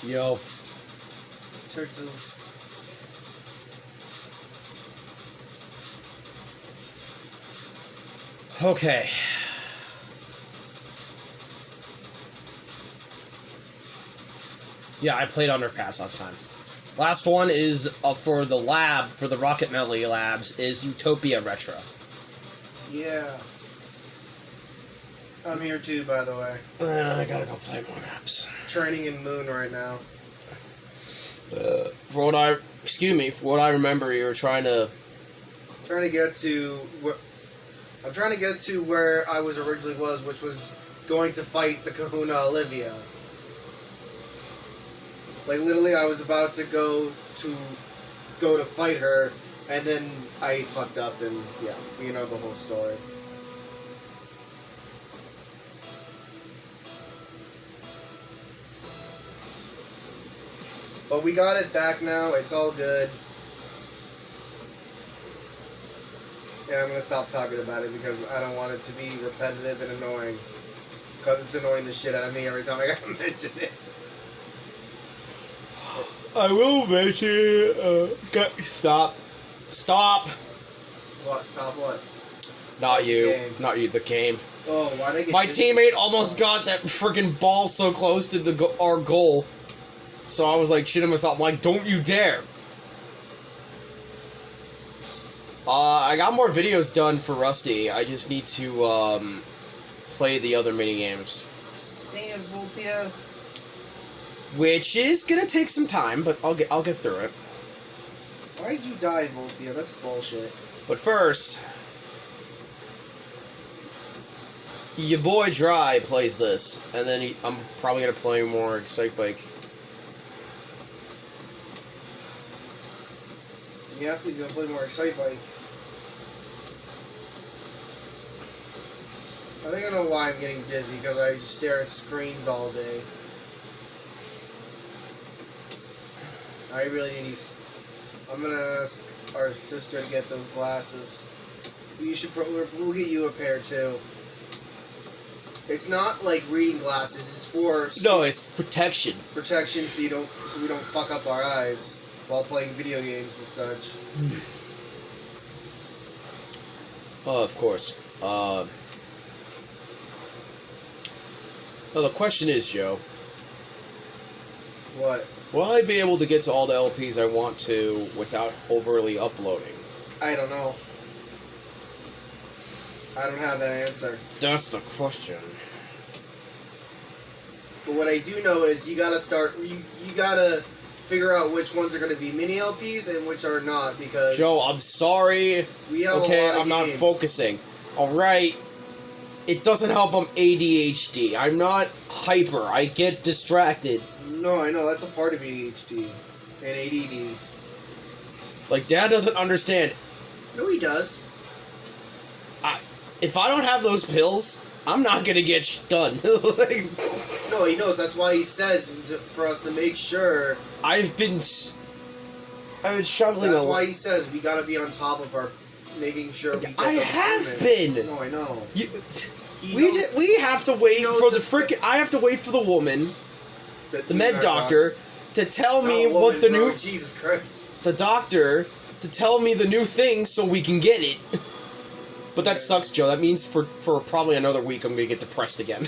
Yo. Turtles. Okay. Yeah, I played Underpass last time. Last one is for the lab, for the Rocket Melody Labs, is Utopia Retro. Yeah. I'm here too, by the way. I gotta go play more maps. Training in Moon right now. For what I remember, you were trying to... Trying to get to... I'm trying to get to where I was originally which was going to fight the Kahuna Olivia. Like, literally, I was about to go to fight her, and then I fucked up, and yeah, you know the whole story. But we got it back now, it's all good. And I'm going to stop talking about it because I don't want it to be repetitive and annoying. Because it's annoying the shit out of me every time I gotta mention it. I will mention it. Stop. Stop! What? Stop what? Not you. Game. Not you, the game. Oh, why'd I get My this? teammate almost got that freaking ball so close to our goal. So I was like shitting myself. I'm like, don't you dare. I got more videos done for Rusty. I just need to play the other minigames. Damn, Voltia. Which is gonna take some time, but I'll get through it. Why did you die, Voltia? That's bullshit. But first, your boy Dry plays this, and then I'm probably gonna play more Excite Bike. You have to go play more Excite Bike. I think I know why I'm getting dizzy, because I just stare at screens all day. I really need I'm gonna ask our sister to get those glasses. We'll get you a pair too. It's not like reading glasses, it's for... No, it's protection. Protection so we don't fuck up our eyes while playing video games and such. Oh, of course. Now the question is, Joe. What? Will I be able to get to all the LPs I want to without overly uploading? I don't know. I don't have that answer. That's the question. But what I do know is you gotta figure out which ones are gonna be mini LPs and which are not, because... Joe, I'm sorry. We have okay, a lot of I'm not games. focusing. Alright. It doesn't help I'm ADHD. I'm not hyper. I get distracted. No, I know. That's a part of ADHD and ADD. Like, Dad doesn't understand. No, he does. If I don't have those pills, I'm not gonna get done. Like, no, he knows. That's why he says for us to make sure. I've been struggling. That's why he says we gotta be on top of our making sure we get I have been. No, I know. We have to wait for the freaking. I have to wait for the woman, the med doctor, to tell me what the new. Jesus Christ. The doctor to tell me the new thing so we can get it. But that sucks, Joe. That means for probably another week I'm gonna get depressed again.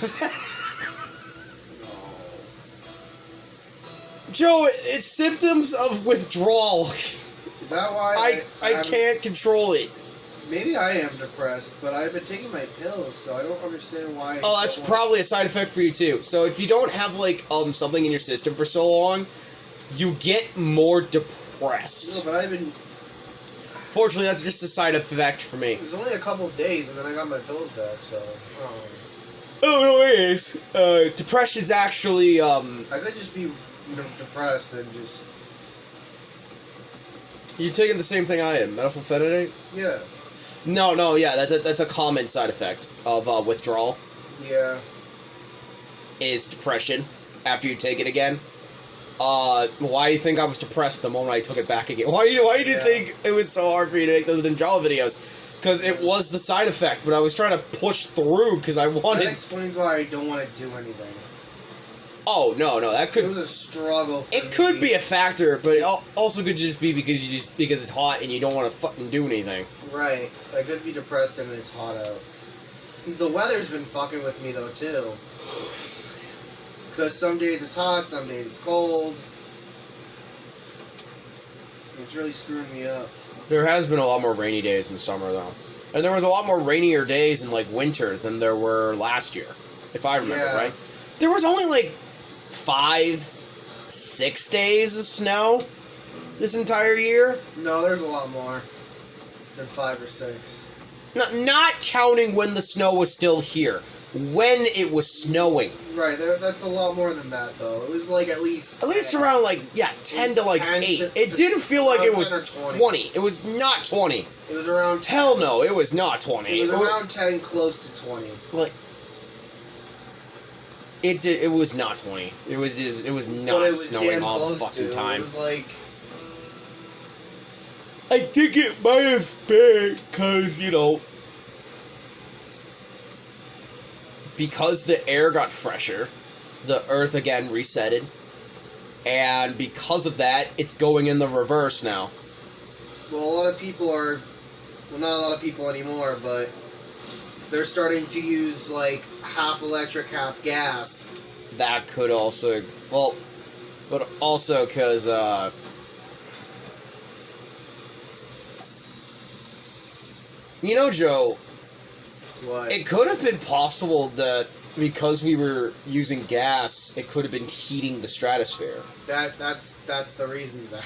Joe, it's symptoms of withdrawal. Is that why I can't control it? Maybe I am depressed, but I've been taking my pills, so I don't understand why. Oh, that's probably a side effect for you too. So if you don't have like something in your system for so long, you get more depressed. No, but I've been. Fortunately, that's just a side effect for me. It was only a couple days, and then I got my pills back. So. Oh no, anyways, depression's actually I could just be, depressed and just. You taking the same thing I am, methylphenidate? Yeah. No, yeah, that's a common side effect of withdrawal. Yeah. Is depression after you take it again. Why do you think I was depressed the moment I took it back again? Why did you think it was so hard for you to make those Ninjala videos? Because it was the side effect, but I was trying to push through because I wanted... That explains why I don't want to do anything. Oh no, that could. It was a struggle. For It could be a factor, but it also could just be because it's hot and you don't want to fucking do anything. Right. I could be depressed and it's hot out. The weather's been fucking with me though too. Because some days it's hot, some days it's cold. It's really screwing me up. There has been a lot more rainy days in summer though, and there was a lot more rainier days in like winter than there were last year, if I remember right. There was only like 5-6 days of snow this entire year. No, there's a lot more than 5 or 6. Not counting when the snow was still here. When it was snowing. Right, that's a lot more than that, though. It was like at least 10. Around, like, 10 to, like, 8. It didn't feel like it was 20. It was not 20. It was around 10. Hell no, it was not 20. It was around 10, close to 20. Like, it was not 20. It was not snowing all the fucking time. It was like... I think it might have been because, because the air got fresher, the earth again resetted, and because of that, it's going in the reverse now. Well, a lot of people are, well, not a lot of people anymore, but they're starting to use, like, half electric, half gas. That could also, well, but also because, Joe, what? It could have been possible that because we were using gas, it could have been heating the stratosphere. That's the reason, Zach.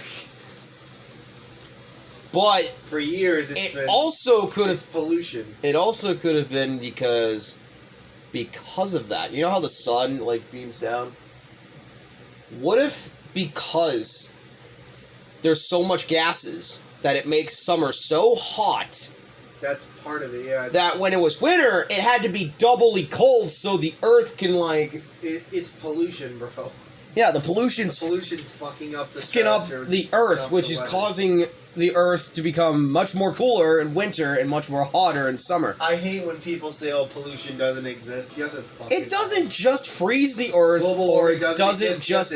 But for years it also could have pollution. It also could have been because of that. You know how the sun like beams down? What if because there's so much gases that it makes summer so hot? That's part of it, yeah. That when it was winter, it had to be doubly cold so the earth can, like... It's pollution, bro. Yeah, the pollution's fucking up the earth, which is causing the earth to become much more cooler in winter and much more hotter in summer. I hate when people say, oh, pollution doesn't exist. Yes, it fucking It doesn't just freeze the earth, or it doesn't just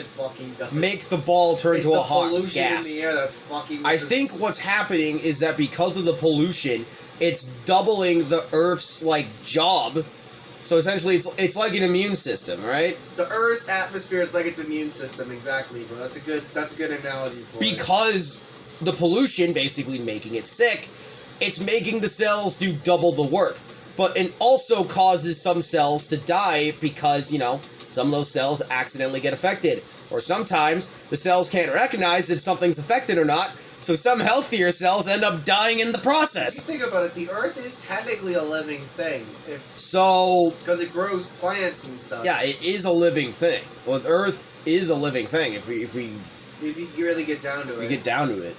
make the ball turn to a hot gas. It's the pollution in the air that's fucking... I think what's happening is that because of the pollution... It's doubling the Earth's like job, so essentially it's like an immune system, right? The Earth's atmosphere is like its immune system, exactly, bro. That's a good analogy for it. Because the pollution basically making it sick, it's making the cells do double the work, but it also causes some cells to die because some of those cells accidentally get affected, or sometimes the cells can't recognize if something's affected or not. So some healthier cells end up dying in the process. If you think about it, the Earth is technically a living thing. Because it grows plants and stuff. Yeah, it is a living thing. Well, Earth is a living thing if you really get down to it. Get down to it.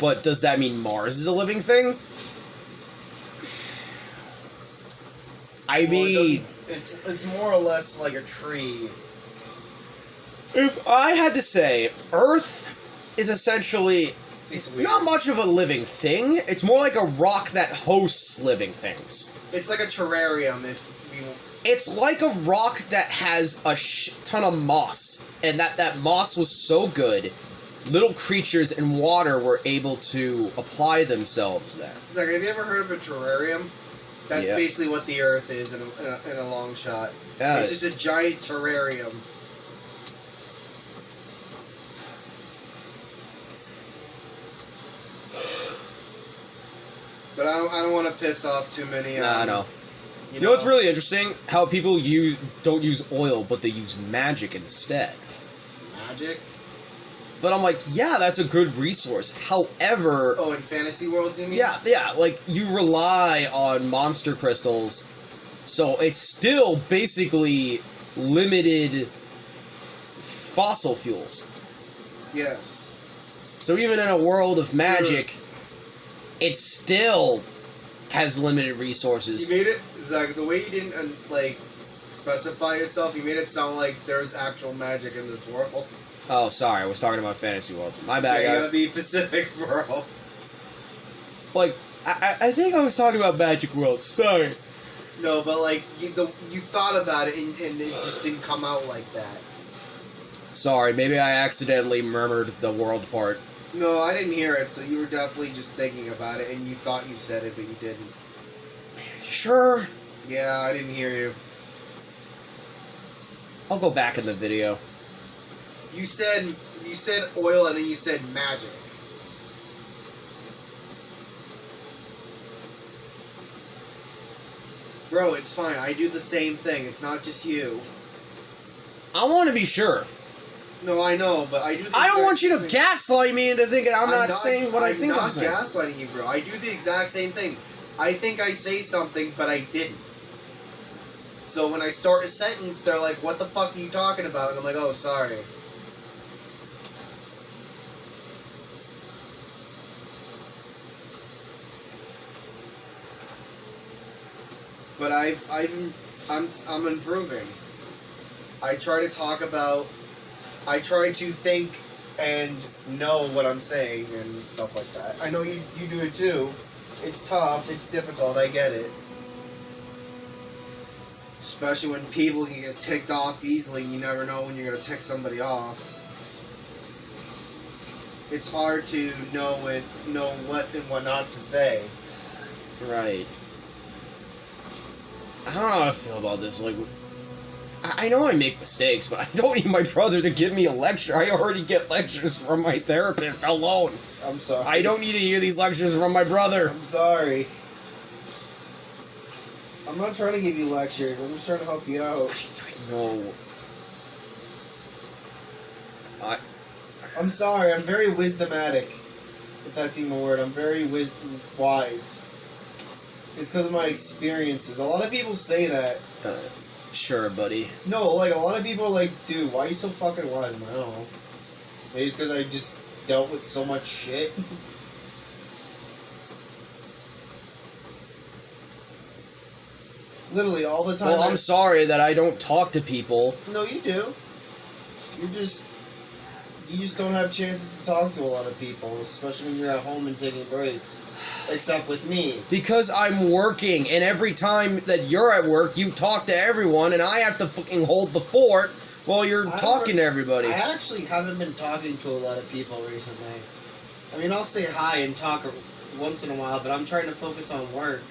But does that mean Mars is a living thing? It's more or less like a tree. If I had to say, Earth is essentially... It's weird. Not much of a living thing. It's more like a rock that hosts living things. It's like a terrarium. It's like a rock that has a ton of moss, and that moss was so good, little creatures in water were able to apply themselves there. Zach, have you ever heard of a terrarium? That's basically what the Earth is in a long shot. Yeah. It's just a giant terrarium. But I don't want to piss off too many. No. You know what's really interesting? How people don't use oil, but they use magic instead. Magic? But I'm like, yeah, that's a good resource. However... Oh, in fantasy worlds, you mean? Yeah. Like, you rely on monster crystals, so it's still basically limited fossil fuels. Yes. So even in a world of magic... It still has limited resources. You made it, Zach, the way you didn't, specify yourself, you made it sound like there's actual magic in this world. Oh, sorry, I was talking about fantasy worlds. My bad, guys. You gotta be Pacific, bro. Like, I think I was talking about magic worlds, sorry. No, but, like, you thought about it, and it just didn't come out like that. Sorry, maybe I accidentally murmured the world part. No, I didn't hear it, so you were definitely just thinking about it, and you thought you said it, but you didn't. Sure. Yeah, I didn't hear you. I'll go back in the video. You said oil, and then you said magic. Bro, it's fine. I do the same thing. It's not just you. I want to be sure. No, I know, but I do. I don't want you to gaslight me into thinking I'm not saying what I think I'm saying. I'm not gaslighting you, bro. I do the exact same thing. I think I say something, but I didn't. So when I start a sentence, they're like, "What the fuck are you talking about?" And I'm like, "Oh, sorry." But I'm improving. I try to think and know what I'm saying and stuff like that. I know you do it too. It's tough, it's difficult, I get it. Especially when people can get ticked off easily, you never know when you're going to tick somebody off. It's hard to know what and what not to say. Right. I don't know how I feel about this. Like, I know I make mistakes, but I don't need my brother to give me a lecture. I already get lectures from my therapist alone. I'm sorry. I don't need to hear these lectures from my brother. I'm sorry. I'm not trying to give you lectures. I'm just trying to help you out. No. I'm sorry. I'm very wisdomatic. If that's even a word. I'm very wise. It's because of my experiences. A lot of people say that. Sure, buddy. No, like, a lot of people are like, dude, why are you so fucking wise? I'm like, I don't know. Maybe it's because I just dealt with so much shit. Literally, all the time. Well, I'm sorry that I don't talk to people. No, you do. You just don't have chances to talk to a lot of people, especially when you're at home and taking breaks. Except with me. Because I'm working, and every time that you're at work, you talk to everyone, and I have to fucking hold the fort while you're talking to everybody. I actually haven't been talking to a lot of people recently. I mean, I'll say hi and talk once in a while, but I'm trying to focus on work.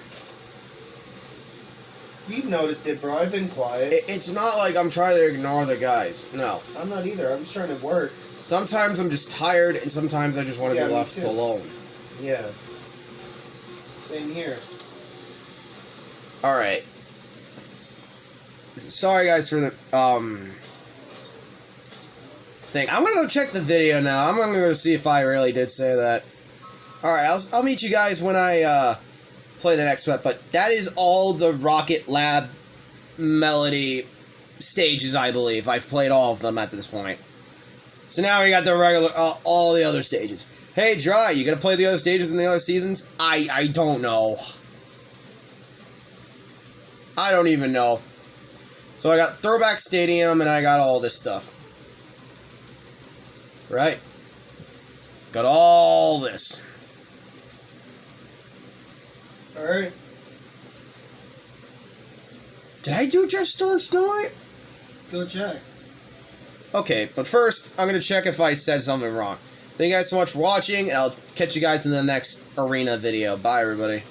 You've noticed it, bro. I've been quiet. It's not like I'm trying to ignore the guys. No. I'm not either. I'm just trying to work. Sometimes I'm just tired, and sometimes I just want to be left alone. Yeah. Same here. Alright. Sorry, guys, for the, thing. I'm gonna go check the video now. I'm gonna go see if I really did say that. Alright, I'll meet you guys when I, play the next step, but that is all the Rocket Lab Melody stages, I believe. I've played all of them at this point. So now we got the regular, all the other stages. Hey, Dry, you gonna play the other stages in the other seasons? I don't know. I don't even know. So I got Throwback Stadium, and I got all this stuff. Right? Got all this. Alright. Did I do Jeff Storm Snow White? Go check. Okay, but first, I'm gonna check if I said something wrong. Thank you guys so much for watching, and I'll catch you guys in the next arena video. Bye, everybody.